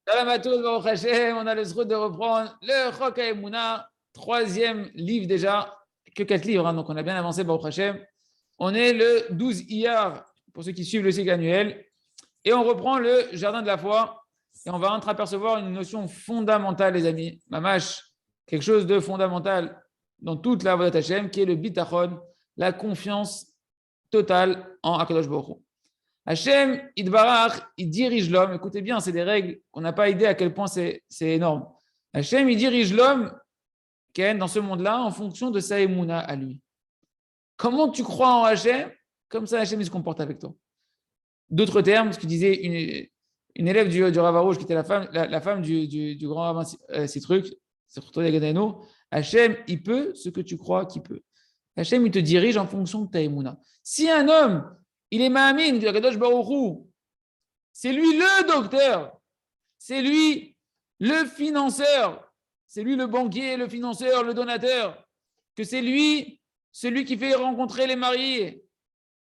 Shalom à tous, Baruch Hashem. On a le droit de reprendre le Chok HaEmuna, troisième livre déjà, que 4 livres, hein, donc on a bien avancé, Baruch Hashem. On est le 12 Iyar, pour ceux qui suivent le cycle annuel, et on reprend le jardin de la foi, et on va entreapercevoir une notion fondamentale, les amis, mamash, quelque chose de fondamental dans toute la Avodat Hashem, qui est le bitachon, la confiance totale en Akadosh Baruch Hu. Hachem, Idbarach, il dirige l'homme. Écoutez bien, c'est des règles qu'on n'a pas idée à quel point c'est énorme. Hachem, il dirige l'homme dans ce monde-là en fonction de sa émouna à lui. Comment tu crois en Hachem, comme ça Hachem il se comporte avec toi. D'autres termes, ce que disait une élève du Rav Arouche, qui était la femme du grand Rav Citruc, c'est pour toi les Gadano. Hachem, il peut ce que tu crois qu'il peut. Hachem, il te dirige en fonction de ta émouna. Si un homme, il est Ma'amin, du Akadosh Baruch Hu, c'est lui le docteur, c'est lui le financeur, c'est lui le banquier, le financeur, le donateur, que c'est lui celui qui fait rencontrer les mariés,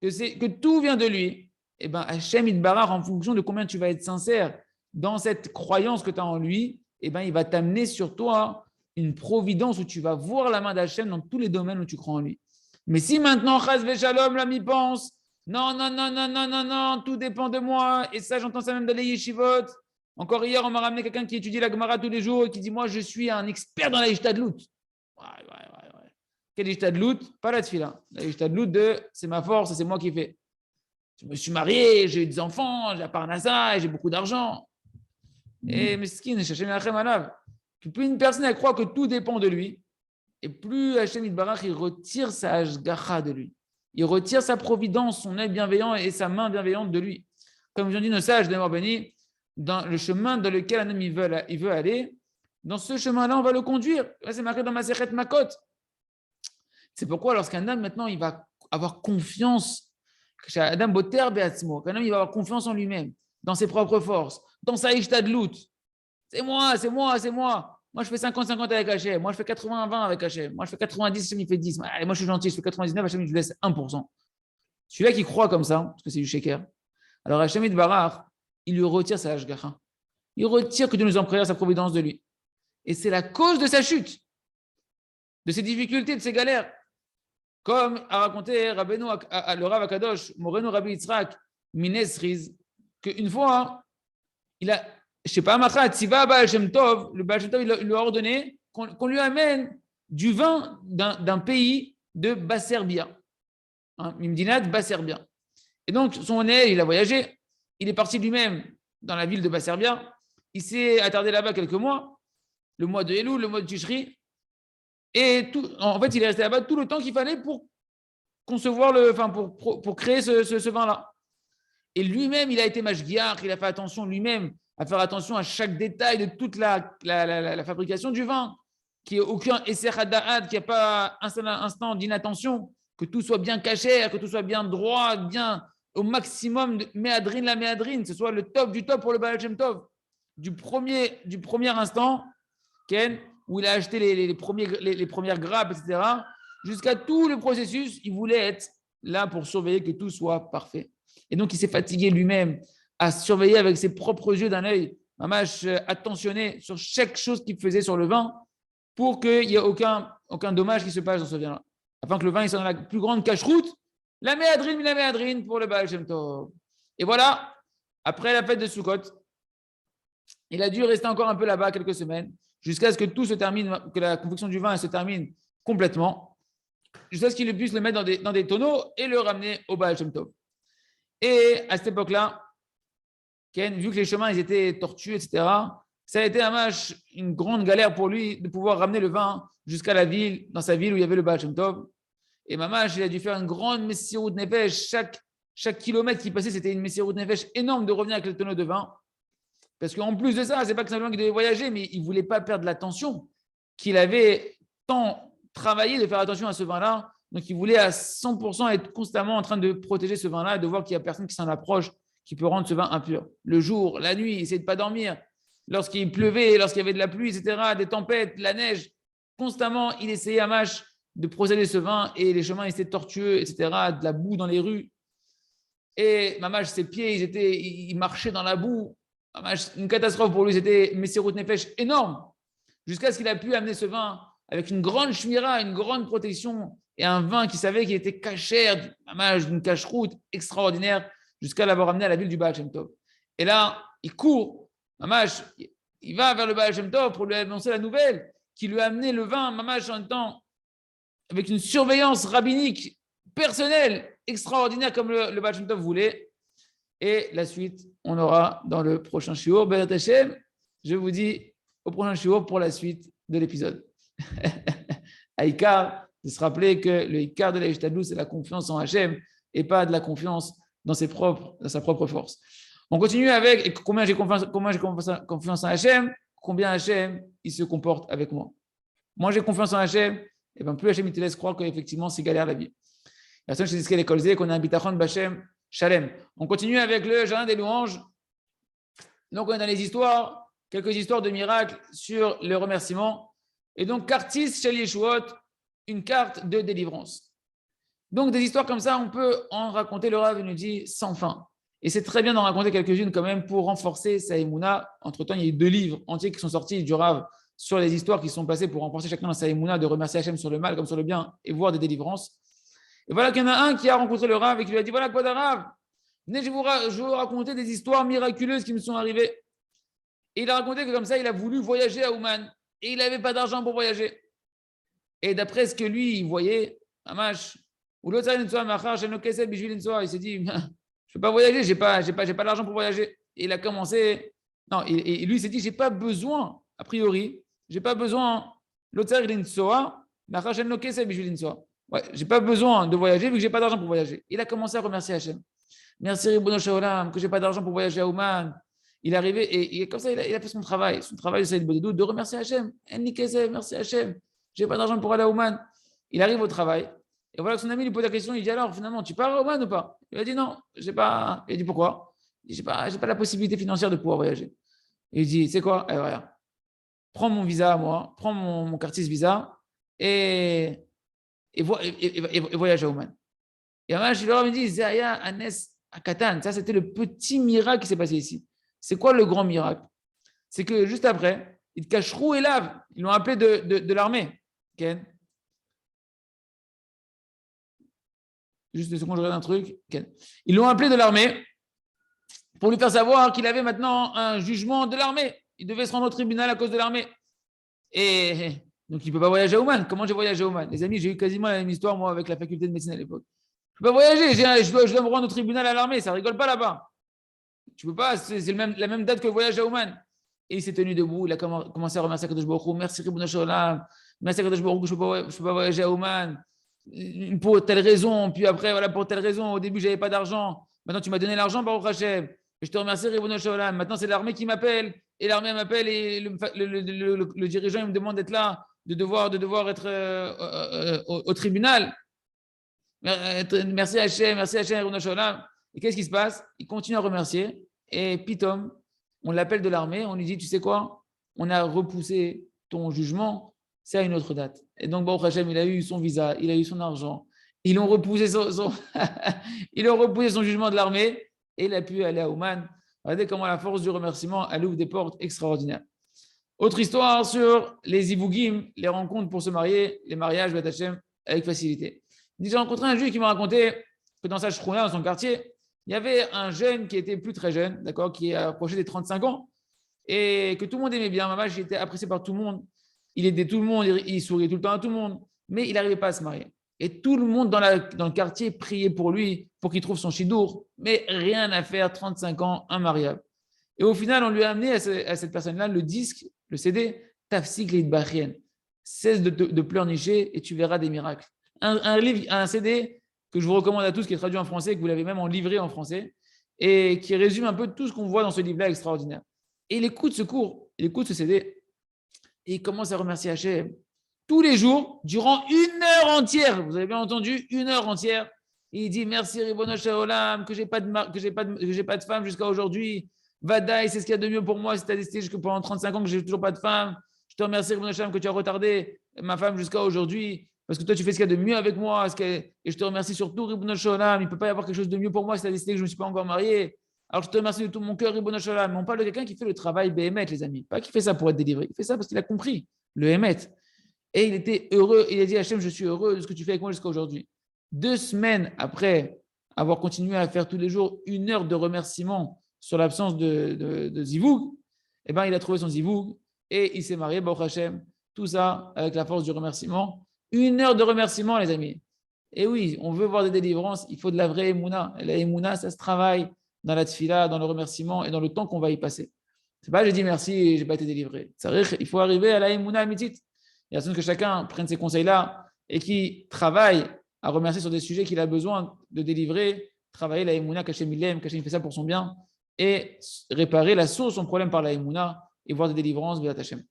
que tout vient de lui. Et bien, Hachem Yitbarach, en fonction de combien tu vas être sincère dans cette croyance que tu as en lui, et ben, il va t'amener sur toi une providence où tu vas voir la main d'Hachem dans tous les domaines où tu crois en lui. Mais si maintenant, Chas Veshalom, l'ami pense, non, non, non, non, non, non, non, tout dépend de moi, et ça, j'entends ça même dans les yeshivot. Encore hier, on m'a ramené quelqu'un qui étudie la Gemara tous les jours et qui dit, moi, je suis un expert dans la Ishtadlout. Ouais. Quelle Ishtadlout? Pas la tefila. La Ishtadlout c'est ma force, c'est moi qui fais. Je me suis marié, j'ai eu des enfants, j'ai la parnassa, j'ai beaucoup d'argent. Et meskin, Hachem Yachem Alav. Plus une personne elle croit que tout dépend de lui, et plus Hachem Yitbarach il retire sa hashgacha de lui. Il retire sa providence, son aide bienveillant et sa main bienveillante de lui. Comme ils ont dit nos sages de Béni, dans le chemin dans lequel un homme il veut aller, dans ce chemin-là, on va le conduire. Là, c'est marqué dans Masechet Makot. C'est pourquoi lorsqu'un homme maintenant il va avoir confiance, Adam Boter Beatzmo, qu'un homme il va avoir confiance en lui-même, dans ses propres forces, dans sa Ishtadlout. C'est moi. Moi, je fais 50-50 avec Hachem. Moi, je fais 80-20 avec Hachem. Moi, je fais 90, Hachem, il fait 10. Allez, moi, je suis gentil, je fais 99, Hachem, il lui laisse 1%. Celui-là qui croit comme ça, parce que c'est du sheker, alors Hachem Yitbarach, il lui retire sa hashgacha. Il retire que Dieu nous en prière sa providence de lui. Et c'est la cause de sa chute, de ses difficultés, de ses galères. Comme a raconté Rabbeinu, le Rav Akadosh, Moreno Rabbi Yitzhak, Minesriz, qu'une fois, il a. Je ne sais pas, le Baal Shem Tov, il lui a ordonné qu'on lui amène du vin d'un pays de Basserbia, Mimdinat Basserbia. Et donc, son élève, il a voyagé, il est parti lui-même dans la ville de Basserbia, il s'est attardé là-bas quelques mois, le mois de Elul, le mois de Tishri, et en fait, il est resté là-bas tout le temps qu'il fallait pour concevoir pour créer ce vin-là. Et lui-même, il a été mashgiach, il a fait attention lui-même à faire attention à chaque détail de toute la fabrication du vin, qu'il n'y ait aucun esser hada'ad, qu'il n'y ait pas un instant d'inattention, que tout soit bien caché, que tout soit bien droit, bien au maximum de méadrine la méadrine, ce soit le top du top pour le Baal Shem Tov. Du premier instant, Ken, où il a acheté les premières grappes, etc., jusqu'à tout le processus, il voulait être là pour surveiller que tout soit parfait. Et donc, il s'est fatigué lui-même à surveiller avec ses propres yeux d'un œil, mamash attentionné sur chaque chose qu'il faisait sur le vin pour qu'il n'y ait aucun dommage qui se passe dans ce vin-là. Afin que le vin il soit dans la plus grande cache-route, la méadrine pour le Baal Shem Tov. Et voilà, après la fête de Sukkot, il a dû rester encore un peu là-bas quelques semaines, jusqu'à ce que tout se termine, que la confection du vin se termine complètement, jusqu'à ce qu'il puisse le mettre dans des tonneaux et le ramener au Baal Shem Tov. Et à cette époque-là, vu que les chemins ils étaient tortueux, etc., ça a été une grande galère pour lui de pouvoir ramener le vin jusqu'à la ville, dans sa ville où il y avait le Baal Shem Tov. Et Mamash, il a dû faire une grande Messirut Nefesh. Chaque kilomètre qui passait, c'était une Messirut Nefesh énorme de revenir avec le tonneau de vin. Parce qu'en plus de ça, c'est pas que simplement qu'il devait voyager, mais il ne voulait pas perdre l'attention qu'il avait tant travaillé de faire attention à ce vin-là. Donc, il voulait à 100% être constamment en train de protéger ce vin-là et de voir qu'il n'y a personne qui s'en approche, qui peut rendre ce vin impur. Le jour, la nuit, il essayait de ne pas dormir. Lorsqu'il pleuvait, lorsqu'il y avait de la pluie, etc., des tempêtes, de la neige, constamment, il essayait à mâche de procéder ce vin et les chemins étaient tortueux, etc., de la boue dans les rues. Et Mamash, ses pieds, il marchait dans la boue. une catastrophe pour lui, c'était Messirut Nefesh énorme, jusqu'à ce qu'il a pu amener ce vin avec une grande shmira, une grande protection, et un vin qui savait qu'il était cachère, d'une cache-route extraordinaire, jusqu'à l'avoir amené à la ville du Baal Shem Tov. Et là, il court, Mamash, il va vers le Baal Shem Tov pour lui annoncer la nouvelle, qui lui a amené le vin, Mamash, en même temps, avec une surveillance rabbinique personnelle extraordinaire comme le Baal Shem Tov voulait. Et la suite, on aura dans le prochain shiur. Be'ezrat Hashem, je vous dis au prochain shiur pour la suite de l'épisode. Aïkar, de se rappeler que le Ikar de la Ishtadlut, c'est la confiance en Hachem et pas de la confiance dans sa propre force. On continue avec combien j'ai confiance en Hachem, combien Hachem il se comporte avec moi. Moi, j'ai confiance en Hachem, et bien plus Hachem il te laisse croire qu'effectivement, c'est galère la vie. La seule chose, c'est l'école Z, qu'on a un bitachon b'Hachem Shalem. On continue avec le jardin des louanges. Donc, on est dans les histoires, quelques histoires de miracles sur le remerciement. Et donc, Kartis Shel Yeshuot, une carte de délivrance. Donc, des histoires comme ça, on peut en raconter, le Rav nous dit, sans fin. Et c'est très bien d'en raconter quelques-unes quand même pour renforcer sa émouna. Entre-temps, il y a eu 2 livres entiers qui sont sortis du Rav sur les histoires qui sont passées pour renforcer chacun dans sa émouna, de remercier Hachem sur le mal comme sur le bien et voir des délivrances. Et voilà qu'il y en a un qui a rencontré le Rav et qui lui a dit, voilà quoi Rav, venez, je vais vous raconter des histoires miraculeuses qui me sont arrivées. Et il a raconté que comme ça, il a voulu voyager à Ouman et il n'avait pas d'argent pour voyager. Et d'après ce que lui, il voyait, Amash, il s'est dit, je ne peux pas voyager, je n'ai pas l'argent pour voyager. Et il a commencé, non, et lui, il s'est dit, je n'ai pas besoin, a priori, je n'ai pas besoin, ouais, j'ai pas besoin de voyager vu que j'ai pas d'argent pour voyager. Il a commencé à remercier Hachem. Merci Ribono Shel Olam que j'ai pas d'argent pour voyager à Ouman. Il est arrivé et comme ça il a fait son travail de Saïd Bodedou de remercier Hachem. Merci Hachem. J'ai pas d'argent pour aller à Ouman. Il arrive au travail et voilà que son ami lui pose la question. Il dit alors finalement tu pars à Ouman ou pas? Il a dit non, j'ai pas. Il a dit pourquoi? Il dit j'ai pas la possibilité financière de pouvoir voyager. Et il dit c'est quoi? Eh, voilà. Prends mon visa à moi, prends mon Kartis visa et voyage à Ouman. Et le Rav me dit, Zaya Anes Akatan, ça c'était le petit miracle qui s'est passé ici. C'est quoi le grand miracle? C'est que juste après, ils cacheront et lave. Ils l'ont appelé de l'armée. Ken. Juste une seconde, je regarde un truc. Ken. Ils l'ont appelé de l'armée pour lui faire savoir qu'il avait maintenant un jugement de l'armée. Il devait se rendre au tribunal à cause de l'armée. Et donc, il ne peut pas voyager à Ouman. Comment j'ai voyagé à Ouman? Les amis, j'ai eu quasiment la même histoire, moi, avec la faculté de médecine à l'époque. Je ne peux pas voyager. Je dois me rendre au tribunal à l'armée. Ça ne rigole pas là-bas. Tu ne peux pas. C'est la même date que le voyage à Ouman. Et il s'est tenu debout. Il a commencé à remercier Kadosh Baruch Hu. Merci, Ribono Shel Olam. Merci, Kadosh Baruch Hu, que je ne peux pas voyager à Ouman. Pour telle raison. Puis après, voilà, pour telle raison. Au début, je n'avais pas d'argent. Maintenant, tu m'as donné l'argent, Baruch Hashem. Je te remercie, Ribono Shel Olam. Maintenant, c'est l'armée qui m'appelle. Et l'armée m'appelle. Et le dirigeant, il me demande d'être là. De devoir être au tribunal. Merci Hachem, Ribono Shel Olam. Et qu'est-ce qui se passe? Il continue à remercier. Et Pitom, on l'appelle de l'armée, on lui dit, tu sais quoi? On a repoussé ton jugement, c'est à une autre date. Et donc, Baruch Hashem, il a eu son visa, il a eu son argent. Ils ont repoussé ils ont repoussé son jugement de l'armée et il a pu aller à Ouman. Regardez comment la force du remerciement, elle ouvre des portes extraordinaires. Autre histoire sur les ivougim, les rencontres pour se marier, les mariages, B'ezrat Hashem, avec facilité. J'ai rencontré un juif qui m'a raconté que dans sa shrouna, dans son quartier, il y avait un jeune qui était plus très jeune, d'accord, qui approchait des 35 ans, et que tout le monde aimait bien. Maman, j'étais apprécié par tout le monde. Il aidait tout le monde, il souriait tout le temps à tout le monde, mais il n'arrivait pas à se marier. Et tout le monde dans le quartier priait pour lui, pour qu'il trouve son shidour, mais rien à faire, 35 ans, imariable. Et au final, on lui a amené à cette personne-là le disque, le CD, Tafsik Leitbachien. Cesse de pleurnicher et tu verras des miracles. Un livre, un CD que je vous recommande à tous, qui est traduit en français, que vous l'avez même en livré en français, et qui résume un peu tout ce qu'on voit dans ce livre-là extraordinaire. Et il écoute ce cours, il écoute ce CD, et il commence à remercier Hachem. Tous les jours, durant 1 heure entière, vous avez bien entendu, 1 heure entière, il dit merci Ribono Shel Olam, que j'ai pas de femme jusqu'à aujourd'hui. Vadaï, c'est ce qu'il y a de mieux pour moi, c'est décidé que pendant 35 ans que j'ai toujours pas de femme. Je te remercie Ribono Shel Olam que tu as retardé ma femme jusqu'à aujourd'hui. Parce que toi, tu fais ce qu'il y a de mieux avec moi. Et je te remercie surtout, Ribono Shel Olam. Il ne peut pas y avoir quelque chose de mieux pour moi si tu as décidé que je ne me suis pas encore marié. Alors je te remercie de tout mon cœur, Ribono Shel Olam. Mais on parle de quelqu'un qui fait le travail béhémet, les amis. Pas qui fait ça pour être délivré. Il fait ça parce qu'il a compris le émet. Et il était heureux. Il a dit à Hachem, je suis heureux de ce que tu fais avec moi jusqu'à aujourd'hui. 2 semaines après avoir continué à faire tous les jours 1 heure de remerciement sur l'absence de Zivoug, eh ben, il a trouvé son Zivoug et il s'est marié, Baruch Hashem. Tout ça avec la force du remerciement. 1 heure de remerciement, les amis. Et oui, on veut voir des délivrances, il faut de la vraie émouna. Et la émouna, ça se travaille dans la tfila, dans le remerciement et dans le temps qu'on va y passer. C'est pas j'ai dit merci et j'ai pas été délivré. Il faut arriver à la émouna amitit. Il y a besoin que chacun prenne ces conseils-là et qui travaille à remercier sur des sujets qu'il a besoin de délivrer, travailler la émouna, qu'Hachem il aime, qu'Hachem fait ça pour son bien et réparer la source de son problème par la émouna et voir des délivrances via Hachem.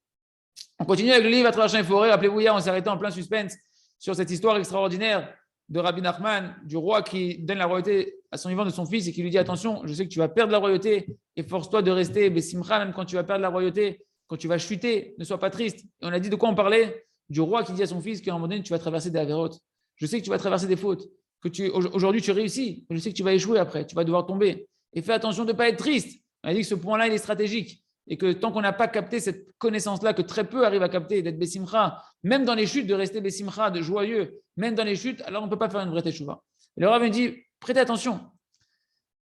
On continue avec le livre à travers champs et forêts. Rappelez-vous, hier, on s'est arrêté en plein suspense sur cette histoire extraordinaire de Rabbi Nachman, du roi qui donne la royauté à son vivant de son fils et qui lui dit attention, je sais que tu vas perdre la royauté et force-toi de rester Bessimcha, même quand tu vas perdre la royauté, quand tu vas chuter, ne sois pas triste. Et on a dit de quoi on parlait? Du roi qui dit à son fils qu'à un moment donné, tu vas traverser des avérotes. Je sais que tu vas traverser des fautes, que aujourd'hui tu réussis, mais je sais que tu vas échouer après, tu vas devoir tomber. Et fais attention de ne pas être triste. On a dit que ce point-là, il est stratégique. Et que tant qu'on n'a pas capté cette connaissance-là, que très peu arrivent à capter, d'être Bessimcha, même dans les chutes, de rester Bessimcha, de joyeux, même dans les chutes, alors on ne peut pas faire une vraie teshuva. Et le Rav me dit, prêtez attention.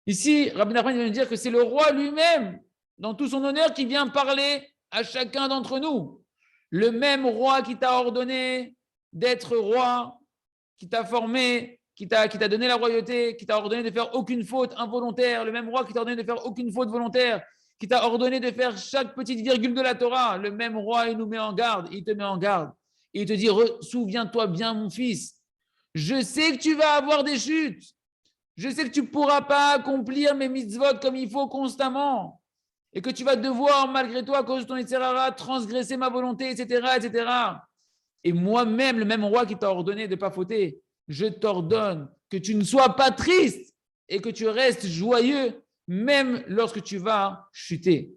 Ici, Rabbi Nachman vient de dire que c'est le roi lui-même, dans tout son honneur, qui vient parler à chacun d'entre nous. Le même roi qui t'a ordonné d'être roi, qui t'a formé, qui t'a donné la royauté, qui t'a ordonné de faire aucune faute involontaire, le même roi qui t'a ordonné de faire aucune faute volontaire, qui t'a ordonné de faire chaque petite virgule de la Torah, le même roi, il nous met en garde, il te met en garde. Et il te dit, souviens-toi bien, mon fils, je sais que tu vas avoir des chutes, je sais que tu ne pourras pas accomplir mes mitzvot comme il faut constamment, et que tu vas devoir, malgré toi, à cause de ton Yitzhara, transgresser ma volonté, etc., etc. Et moi-même, le même roi qui t'a ordonné de ne pas fauter, je t'ordonne que tu ne sois pas triste et que tu restes joyeux même lorsque tu vas chuter.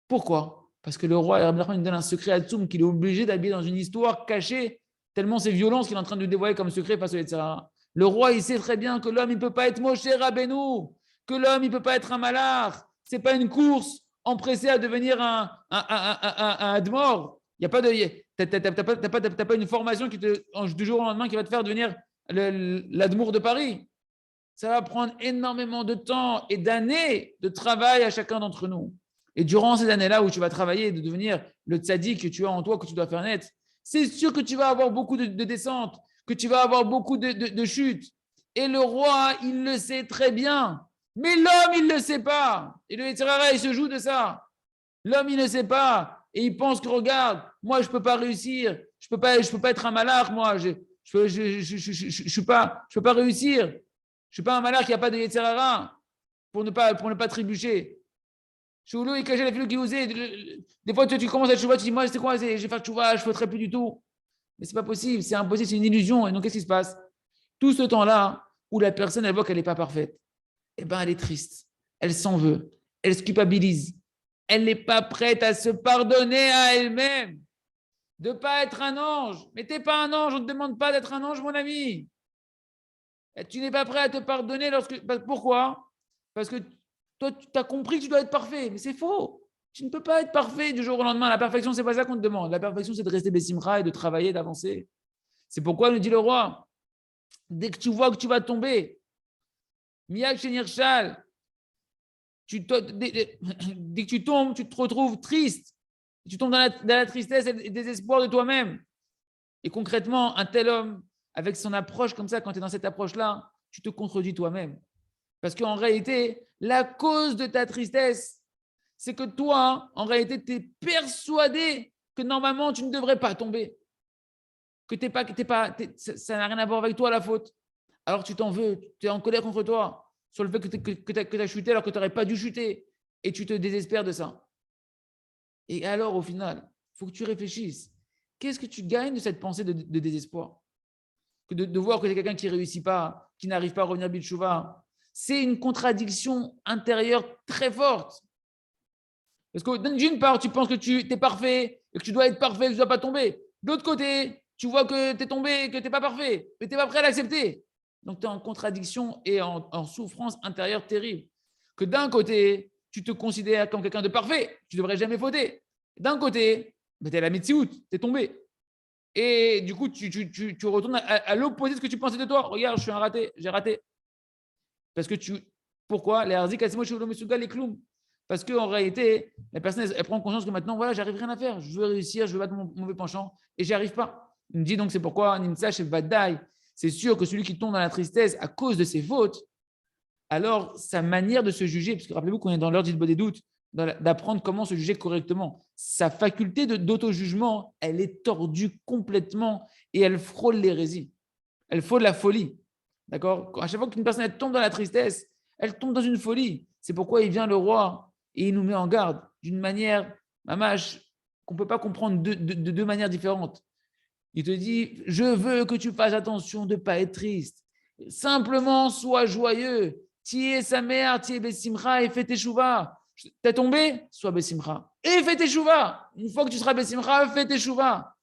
Pourquoi? Parce que le roi, il nous donne un secret à Tzoum qu'il est obligé d'habiller dans une histoire cachée, tellement c'est violent ce qu'il est en train de dévoiler comme secret face au Yetzirah. Le roi, il sait très bien que l'homme, il ne peut pas être Moshe Rabbeinu, que l'homme, il ne peut pas être un malach. Ce n'est pas une course empressée à devenir un admor. Il n'y a pas de. T'as pas une formation qui du jour au lendemain qui va te faire devenir l'admour de Paris. Ça va prendre énormément de temps et d'années de travail à chacun d'entre nous. Et durant ces années-là où tu vas travailler de devenir le tzaddik que tu as en toi, que tu dois faire naître, c'est sûr que tu vas avoir beaucoup de descentes, que tu vas avoir beaucoup de chutes. Et le roi, il le sait très bien. Mais l'homme, il ne le sait pas. Et le Yetzirah, il se joue de ça. L'homme, il ne sait pas. Et il pense que, regarde, moi, je ne peux pas réussir. Je ne peux pas être un malach, moi. Je ne peux pas réussir. Je ne suis pas un malheur qui n'a pas de Yetzirara pour ne pas trébucher. Choulou, il cachait la philo qui osait. Des fois, tu commences à chouva, tu dis, moi, c'est quoi? Je vais faire chouva, je ne faudrais plus du tout. Mais ce n'est pas possible, c'est impossible, c'est une illusion. Et donc, qu'est-ce qui se passe? Tout ce temps-là où la personne, elle voit qu'elle n'est pas parfaite, eh bien, elle est triste. Elle s'en veut. Elle se culpabilise. Elle n'est pas prête à se pardonner à elle-même. De ne pas être un ange. Mais tu n'es pas un ange, on ne te demande pas d'être un ange, mon ami. Tu n'es pas prêt à te pardonner Pourquoi? Parce que toi, tu as compris que tu dois être parfait. Mais c'est faux. Tu ne peux pas être parfait du jour au lendemain. La perfection, ce n'est pas ça qu'on te demande. La perfection, c'est de rester Bessimcha et de travailler, d'avancer. C'est pourquoi nous dit le roi, dès que tu vois que tu vas tomber, Miak Shenirshal, dès que tu tombes, tu te retrouves triste. Tu tombes dans la tristesse et le désespoir de toi-même. Et concrètement, un tel homme, avec son approche comme ça, quand tu es dans cette approche-là, tu te contredis toi-même. Parce qu'en réalité, la cause de ta tristesse, c'est que toi, en réalité, tu es persuadé que normalement, tu ne devrais pas tomber. Que ça n'a rien à voir avec toi, la faute. Alors tu t'en veux, tu es en colère contre toi sur le fait que tu as chuté alors que tu n'aurais pas dû chuter. Et tu te désespères de ça. Et alors, au final, il faut que tu réfléchisses. Qu'est-ce que tu gagnes de cette pensée de désespoir? De voir que c'est quelqu'un qui ne réussit pas, qui n'arrive pas à revenir Bilchouva. C'est une contradiction intérieure très forte. Parce que d'une part, tu penses que tu es parfait et que tu dois être parfait, que tu ne dois pas tomber. De l'autre côté, tu vois que tu es tombé et que tu n'es pas parfait, mais tu n'es pas prêt à l'accepter. Donc, tu es en contradiction et en souffrance intérieure terrible. que d'un côté, tu te considères comme quelqu'un de parfait, tu ne devrais jamais fauter. D'un côté, tu es la Metsiout, tu es tombé. Et du coup, tu retournes à l'opposé de ce que tu pensais de toi. Regarde, je suis un raté, j'ai raté. Parce que pourquoi les harzik les clowns. Parce qu'en réalité, la personne, elle prend conscience que maintenant, voilà, j'arrive rien à faire. Je veux réussir, je veux battre mon mauvais penchant et j'y arrive pas. Il me dit donc, c'est pourquoi Nimsa chez Vadaï, c'est sûr que celui qui tombe dans la tristesse à cause de ses fautes, alors sa manière de se juger, parce que rappelez-vous qu'on est dans l'heure des doutes, d'apprendre comment se juger correctement. Sa faculté d'auto-jugement, elle est tordue complètement et elle frôle l'hérésie. Elle frôle la folie. D'accord? À chaque fois qu'une personne elle tombe dans la tristesse, elle tombe dans une folie. C'est pourquoi il vient le roi et il nous met en garde d'une manière, mamache, qu'on ne peut pas comprendre de deux manières différentes. Il te dit, je veux que tu fasses attention de ne pas être triste. Simplement, sois joyeux. Tiens sa mère, tiens Bessimcha et fais tes chouvas. T'es tombé? Sois Bessimcha. Et fais tes chouvas. Une fois que tu seras Bessimcha, fais tes chouvas.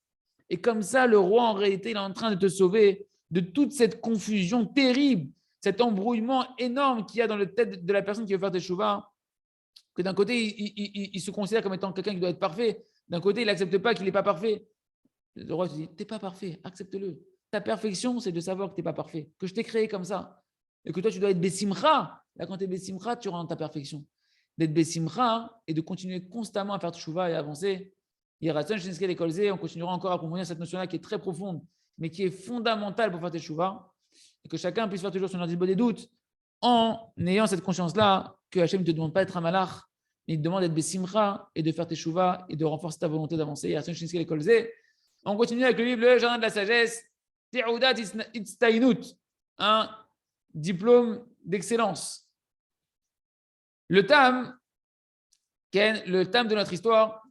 Et comme ça, le roi, en réalité, il est en train de te sauver de toute cette confusion terrible, cet embrouillement énorme qu'il y a dans la tête de la personne qui veut faire tes chouvas. Que d'un côté, il se considère comme étant quelqu'un qui doit être parfait. D'un côté, il n'accepte pas qu'il n'est pas parfait. Le roi te dit, tu n'es pas parfait, accepte-le. Ta perfection, c'est de savoir que tu n'es pas parfait, que je t'ai créé comme ça. Et que toi, tu dois être Bessimcha. Là, quand tu es Bessimcha, tu rentres dans ta perfection. D'être Bessimcha et de continuer constamment à faire tchouva et avancer. On continuera encore à approfondir cette notion-là qui est très profonde, mais qui est fondamentale pour faire tchouva. Et que chacun puisse faire toujours son ordre des doutes en ayant cette conscience-là que Hachem ne te demande pas d'être un malach, mais il te demande d'être Bessimcha et de faire tchouva et de renforcer ta volonté d'avancer. On continue avec le livre Le Jardin de la Sagesse, Te'udat Itztainut, un diplôme d'excellence. Le Tam de notre histoire,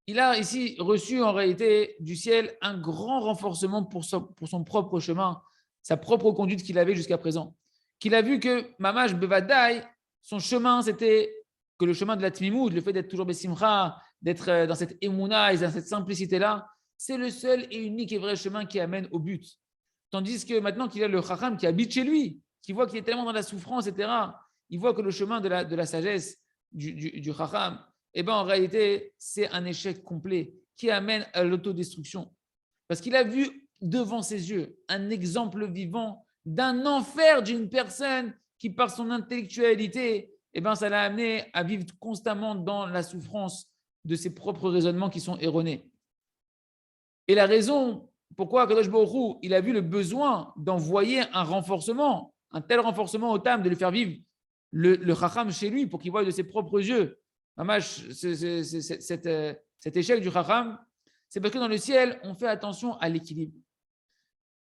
il a ici reçu en réalité du ciel un grand renforcement pour son propre chemin, sa propre conduite qu'il avait jusqu'à présent. Qu'il a vu que Mamash Bevadai, son chemin, c'était que le chemin de la Tmimoud, le fait d'être toujours Bessimcha, d'être dans cette émouna et dans cette simplicité-là, c'est le seul et unique et vrai chemin qui amène au but. Tandis que maintenant qu'il a le Chacham qui habite chez lui, qui voit qu'il est tellement dans la souffrance, etc., il voit que le chemin de la sagesse du Chacham, en réalité, c'est un échec complet qui amène à l'autodestruction. Parce qu'il a vu devant ses yeux un exemple vivant d'un enfer d'une personne qui, par son intellectualité, ça l'a amené à vivre constamment dans la souffrance de ses propres raisonnements qui sont erronés. Et la raison pourquoi Kadosh Baruch Hu, il a vu le besoin d'envoyer un renforcement, un tel renforcement au Tam, de lui faire vivre le Chacham chez lui pour qu'il voie de ses propres yeux. Cet échec du Chacham, c'est parce que dans le ciel, on fait attention à l'équilibre.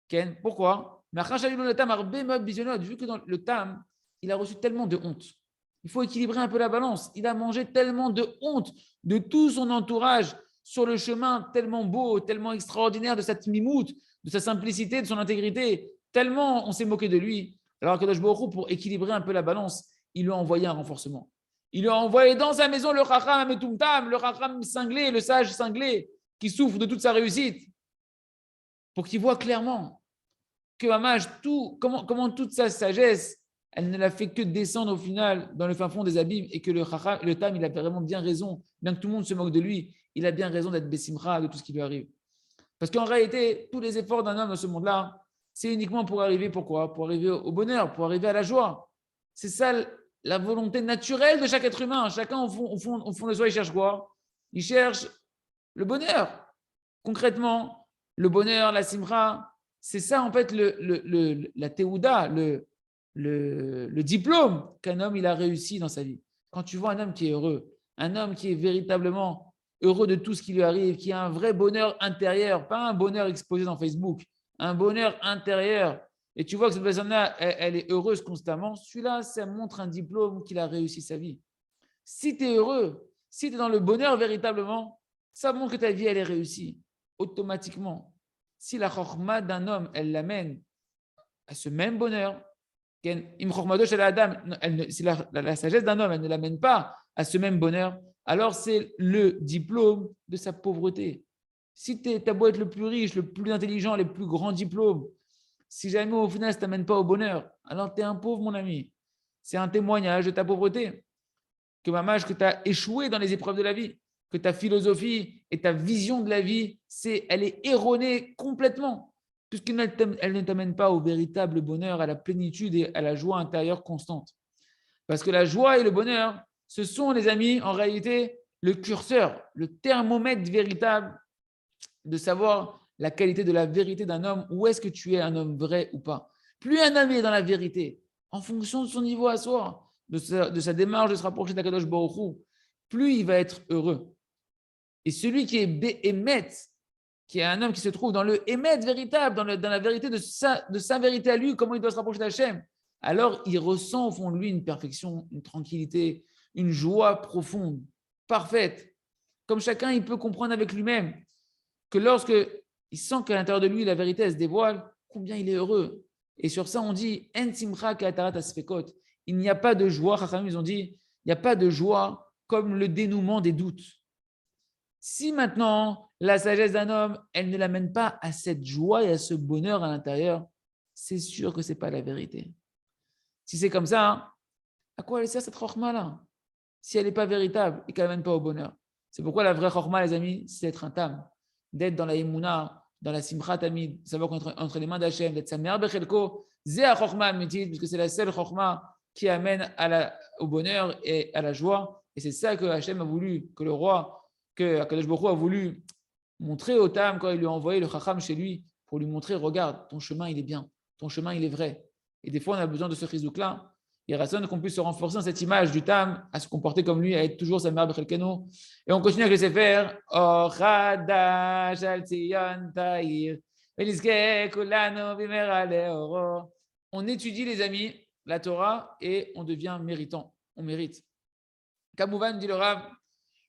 Ken, pourquoi? Vu que dans le Tam, il a reçu tellement de honte. Il faut équilibrer un peu la balance. Il a mangé tellement de honte de tout son entourage sur le chemin tellement beau, tellement extraordinaire de sa tmimout, de sa simplicité, de son intégrité. Tellement on s'est moqué de lui. Alors que Kadosh Baruch Hu, pour équilibrer un peu la balance, il lui a envoyé un renforcement. Il lui a envoyé dans sa maison le Chacham Metumtam, le Chacham cinglé, le sage cinglé, qui souffre de toute sa réussite, pour qu'il voit clairement que comment toute sa sagesse, elle ne l'a fait que descendre au final dans le fin fond des abîmes et que le Tam, il a vraiment bien raison, bien que tout le monde se moque de lui, il a bien raison d'être Bessimcha de tout ce qui lui arrive. Parce qu'en réalité, tous les efforts d'un homme dans ce monde-là, c'est uniquement pour arriver, pourquoi? Pour arriver au bonheur, pour arriver à la joie. C'est ça la volonté naturelle de chaque être humain. Chacun, au fond de soi, il cherche quoi? Il cherche le bonheur. Concrètement, le bonheur, la simra, c'est ça en fait la théouda, le diplôme qu'un homme il a réussi dans sa vie. Quand tu vois un homme qui est heureux, un homme qui est véritablement heureux de tout ce qui lui arrive, qui a un vrai bonheur intérieur, pas un bonheur exposé dans Facebook, un bonheur intérieur, et tu vois que cette personne-là, elle est heureuse constamment, celui-là, ça montre un diplôme qu'il a réussi sa vie. Si tu es heureux, si tu es dans le bonheur véritablement, ça montre que ta vie, elle est réussie, automatiquement. Si la chorma d'un homme, elle l'amène à ce même bonheur, si la sagesse d'un homme, elle ne l'amène pas à ce même bonheur, alors c'est le diplôme de sa pauvreté. Si tu as beau être le plus riche, le plus intelligent, les plus grands diplômes, si jamais au final ça ne t'amène pas au bonheur, alors tu es un pauvre, mon ami. C'est un témoignage de ta pauvreté. que Mamash, que tu as échoué dans les épreuves de la vie, que ta philosophie et ta vision de la vie, elle est erronée complètement, puisqu'elle ne t'amène pas au véritable bonheur, à la plénitude et à la joie intérieure constante. Parce que la joie et le bonheur, ce sont, les amis, en réalité, le curseur, le thermomètre véritable de savoir la qualité de la vérité d'un homme, où est-ce que tu es un homme vrai ou pas. Plus un homme est dans la vérité, en fonction de son niveau à soi, de sa démarche de se rapprocher d'Akadosh Baruch Hu, plus il va être heureux. Et celui qui est Béhémet, qui est un homme qui se trouve dans le Hémet véritable, dans la vérité de sa vérité à lui, comment il doit se rapprocher d'Hachem, alors il ressent au fond de lui une perfection, une tranquillité, une joie profonde, parfaite. Comme chacun, il peut comprendre avec lui-même que lorsque il sent qu'à l'intérieur de lui, la vérité elle se dévoile, combien il est heureux. Et sur ça, on dit En simcha ka'atarat asfekot. Il n'y a pas de joie, Chachamim, ils ont dit, il n'y a pas de joie comme le dénouement des doutes. Si maintenant, la sagesse d'un homme, elle ne l'amène pas à cette joie et à ce bonheur à l'intérieur, c'est sûr que ce n'est pas la vérité. Si c'est comme ça, à quoi elle sert cette chorma-là? Si elle n'est pas véritable et qu'elle n'amène pas au bonheur. C'est pourquoi la vraie chorma, les amis, c'est d'être un tam, d'être dans la imuna, dans la simcha tamid, savoir qu'entre les mains d'Hachem, d'être sa mère bechelko, zé a chorma amitit, puisque c'est la seule chorma qui amène au bonheur et à la joie. Et c'est ça que Hachem a voulu, que le roi, que Akadosh Baruch Hu a voulu montrer au Tam quand il lui a envoyé le Chacham chez lui pour lui montrer, regarde, ton chemin il est bien, ton chemin il est vrai. Et des fois on a besoin de ce chizouk-là. Il raisonne qu'on puisse se renforcer dans cette image du Tam, à se comporter comme lui, à être toujours sa mère Bechelkeno. Et on continue avec les Sefer. On étudie les amis la Torah et on devient méritant, on mérite. Kamouvan dit le Rav,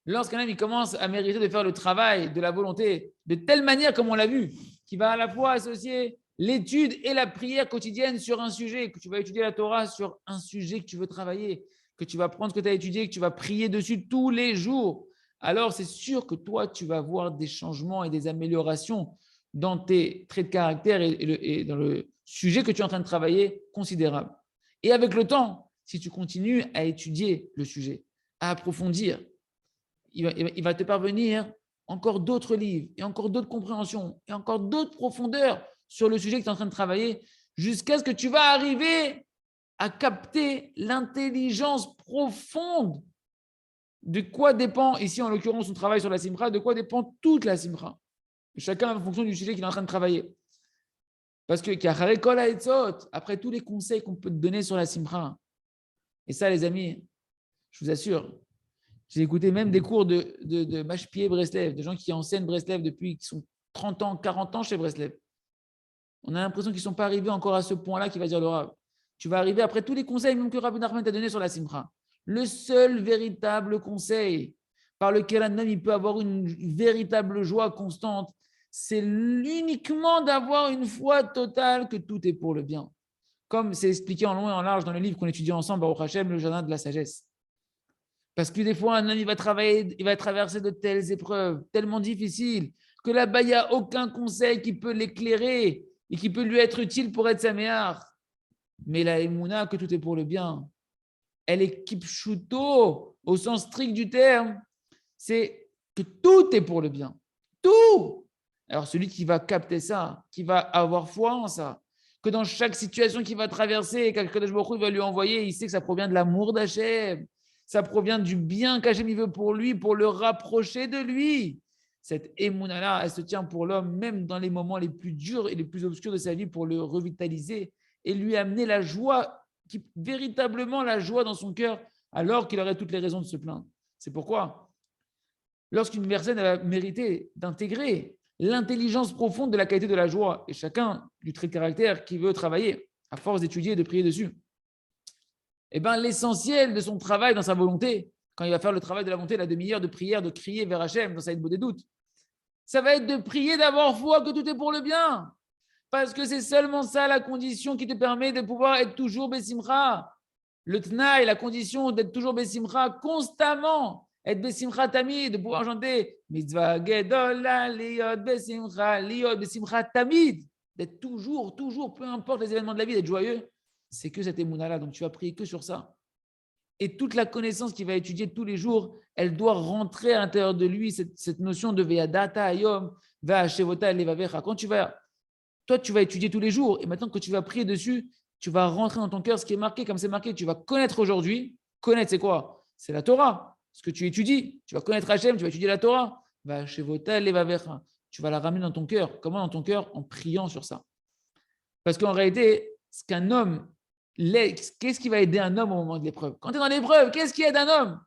lorsqu'un homme il commence à mériter de faire le travail de la volonté de telle manière comme on l'a vu, qui va à la fois associer l'étude et la prière quotidienne sur un sujet, que tu vas étudier la Torah sur un sujet que tu veux travailler, que tu vas prendre ce que tu as étudié, que tu vas prier dessus tous les jours, alors c'est sûr que toi, tu vas voir des changements et des améliorations dans tes traits de caractère et dans le sujet que tu es en train de travailler considérable. Et avec le temps, si tu continues à étudier le sujet, à approfondir, il va te parvenir encore d'autres livres et encore d'autres compréhensions et encore d'autres profondeurs sur le sujet que tu es en train de travailler jusqu'à ce que tu vas arriver à capter l'intelligence profonde de quoi dépend, ici en l'occurrence on travaille sur la simra, de quoi dépend toute la simra. Chacun en fonction du sujet qu'il est en train de travailler. Parce que après tous les conseils qu'on peut te donner sur la simra, et ça les amis, je vous assure, j'ai écouté même des cours de Mashpié Breslev, de gens qui enseignent Breslev depuis qu'ils sont 30 ans, 40 ans chez Breslev. On a l'impression qu'ils ne sont pas arrivés encore à ce point-là qui va dire le Rav. Tu vas arriver après tous les conseils même que Rabbi Nachman t'a donné sur la Simcha. Le seul véritable conseil par lequel un homme il peut avoir une véritable joie constante, c'est uniquement d'avoir une foi totale que tout est pour le bien. Comme c'est expliqué en long et en large dans le livre qu'on étudie ensemble, Baruch Hashem, le jardin de la sagesse. Parce que des fois, un homme, il va traverser de telles épreuves, tellement difficiles, que là-bas, il n'y a aucun conseil qui peut l'éclairer et qui peut lui être utile pour être sa meilleure. Mais la émouna, que tout est pour le bien, elle est kipshuto, au sens strict du terme, c'est que tout est pour le bien. Tout. Alors, celui qui va capter ça, qui va avoir foi en ça, que dans chaque situation qu'il va traverser, qu'Akadosh Baruch Hu va lui envoyer, il sait que ça provient de l'amour d'Hachem. Ça provient du bien qu'Hachem veut pour lui, pour le rapprocher de lui. Cette émouna-là, elle se tient pour l'homme, même dans les moments les plus durs et les plus obscurs de sa vie, pour le revitaliser et lui amener la joie, véritablement la joie dans son cœur, alors qu'il aurait toutes les raisons de se plaindre. C'est pourquoi, lorsqu'une personne a mérité d'intégrer l'intelligence profonde de la qualité de la joie, et chacun du trait de caractère qui veut travailler, à force d'étudier et de prier dessus, eh ben, l'essentiel de son travail dans sa volonté, quand il va faire le travail de la volonté, la demi-heure de prière, de crier vers Hachem dans sa des doutes, ça va être de prier, d'avoir foi que tout est pour le bien. Parce que c'est seulement ça la condition qui te permet de pouvoir être toujours Bessimcha. Le Tnaï, la condition d'être toujours Bessimcha constamment, être Bessimcha Tamid, de pouvoir chanter Mitzvah Gedola, Liot Bessimcha Tamid, d'être toujours, peu importe les événements de la vie, d'être joyeux. C'est que cette émouna-là, donc tu vas prier que sur ça. Et toute la connaissance qu'il va étudier tous les jours, elle doit rentrer à l'intérieur de lui, cette notion de Veyadata Ayom, Va Shevota Levavecha. Toi, tu vas étudier tous les jours. Et maintenant que tu vas prier dessus, tu vas rentrer dans ton cœur ce qui est marqué, comme c'est marqué. Tu vas connaître aujourd'hui. Connaître, c'est quoi? C'est la Torah. Ce que tu étudies. Tu vas connaître Hachem, tu vas étudier la Torah. Va Shevota Levavecha. Tu vas la ramener dans ton cœur. Comment dans ton cœur? En priant sur ça. Parce qu'en réalité, ce qu'un homme, qu'est-ce qui va aider un homme au moment de l'épreuve? Quand tu es dans l'épreuve, qu'est-ce qui aide un homme?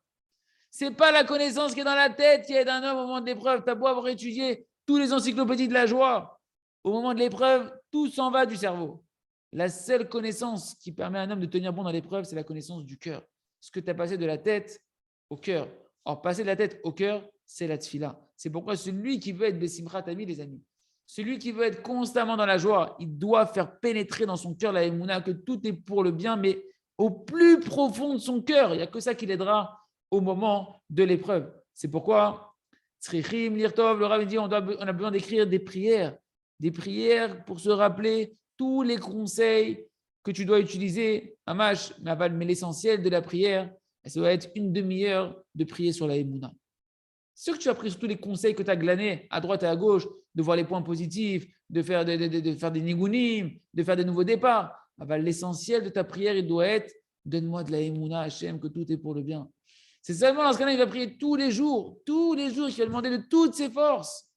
Ce n'est pas la connaissance qui est dans la tête qui aide un homme au moment de l'épreuve. Tu as beau avoir étudié tous les encyclopédies de la joie. Au moment de l'épreuve, tout s'en va du cerveau. La seule connaissance qui permet à un homme de tenir bon dans l'épreuve, c'est la connaissance du cœur. Ce que tu as passé de la tête au cœur. Or, passer de la tête au cœur, c'est la tfila. C'est pourquoi celui qui veut être Bessimchat Ami, les amis, celui qui veut être constamment dans la joie, il doit faire pénétrer dans son cœur la émouna, que tout est pour le bien, mais au plus profond de son cœur. Il n'y a que ça qui l'aidera au moment de l'épreuve. C'est pourquoi, Tzrichim, Lirtov, le Rav dit, on a besoin d'écrire des prières pour se rappeler tous les conseils que tu dois utiliser. Mais l'essentiel de la prière, ça doit être une demi-heure de prier sur la émouna. C'est sûr que tu as pris sur tous les conseils que tu as glanés à droite et à gauche, de voir les points positifs, de faire des nigunim, de faire des nouveaux départs. L'essentiel de ta prière, il doit être donne-moi de la émouna, Hachem, que tout est pour le bien. C'est seulement dans ce cas-là, il va prier tous les jours, qu'il va demander de toutes ses forces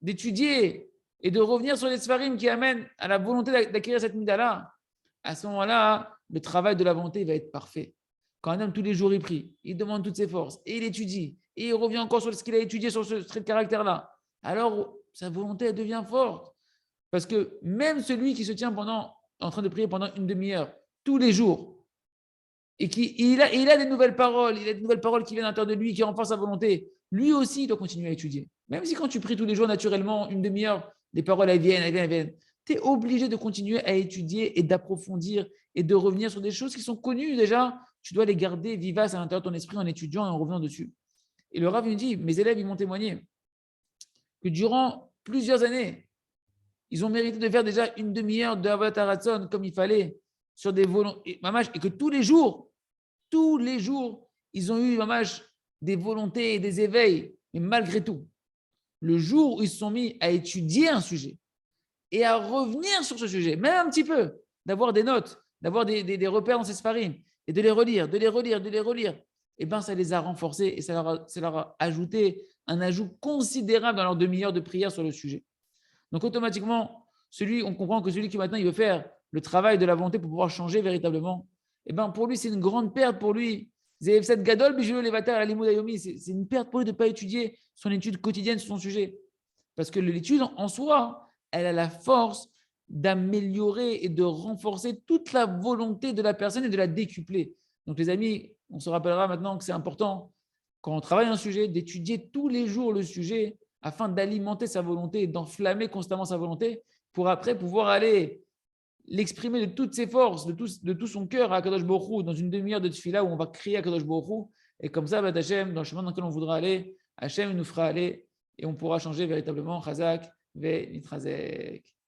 d'étudier et de revenir sur les sfarim qui amènent à la volonté d'acquérir cette mida-là. À ce moment-là, le travail de la volonté va être parfait. Quand un homme, tous les jours, il prie, il demande toutes ses forces et il étudie, et il revient encore sur ce qu'il a étudié sur ce trait de caractère-là, alors sa volonté elle devient forte. Parce que même celui qui se tient en train de prier pendant une demi-heure, tous les jours, et il a des nouvelles paroles, il a des nouvelles paroles qui viennent à l'intérieur de lui, qui renforcent sa volonté, lui aussi, il doit continuer à étudier. Même si quand tu pries tous les jours, naturellement, une demi-heure, les paroles, elles viennent. Tu es obligé de continuer à étudier et d'approfondir et de revenir sur des choses qui sont connues déjà. Tu dois les garder vivaces à l'intérieur de ton esprit en étudiant et en revenant dessus. Et le Rav lui dit, mes élèves, ils m'ont témoigné que durant plusieurs années, ils ont mérité de faire déjà une demi-heure de Avodat Haratzon comme il fallait sur des volontés, et que tous les jours, ils ont eu des volontés et des éveils. Mais malgré tout, le jour où ils se sont mis à étudier un sujet et à revenir sur ce sujet, même un petit peu, d'avoir des notes, d'avoir des repères dans ces sparines et de les relire, et bien ça les a renforcés et ça leur a ajouté un ajout considérable dans leur demi-heure de prière sur le sujet. Donc automatiquement, on comprend que celui qui maintenant il veut faire le travail de la volonté pour pouvoir changer véritablement, et ben pour lui c'est une grande perte pour lui. Gadol, c'est une perte pour lui de ne pas étudier son étude quotidienne sur son sujet. Parce que l'étude en soi, elle a la force d'améliorer et de renforcer toute la volonté de la personne et de la décupler. Donc les amis, on se rappellera maintenant que c'est important, quand on travaille un sujet, d'étudier tous les jours le sujet afin d'alimenter sa volonté et d'enflammer constamment sa volonté pour après pouvoir aller l'exprimer de toutes ses forces, de tout son cœur à Kadosh Baruch Hu, dans une demi-heure de tefila où on va crier à Kadosh Baruch Hu. Et comme ça, Hachem, dans le chemin dans lequel on voudra aller, Hachem nous fera aller et on pourra changer véritablement Chazak ve Nitrazek.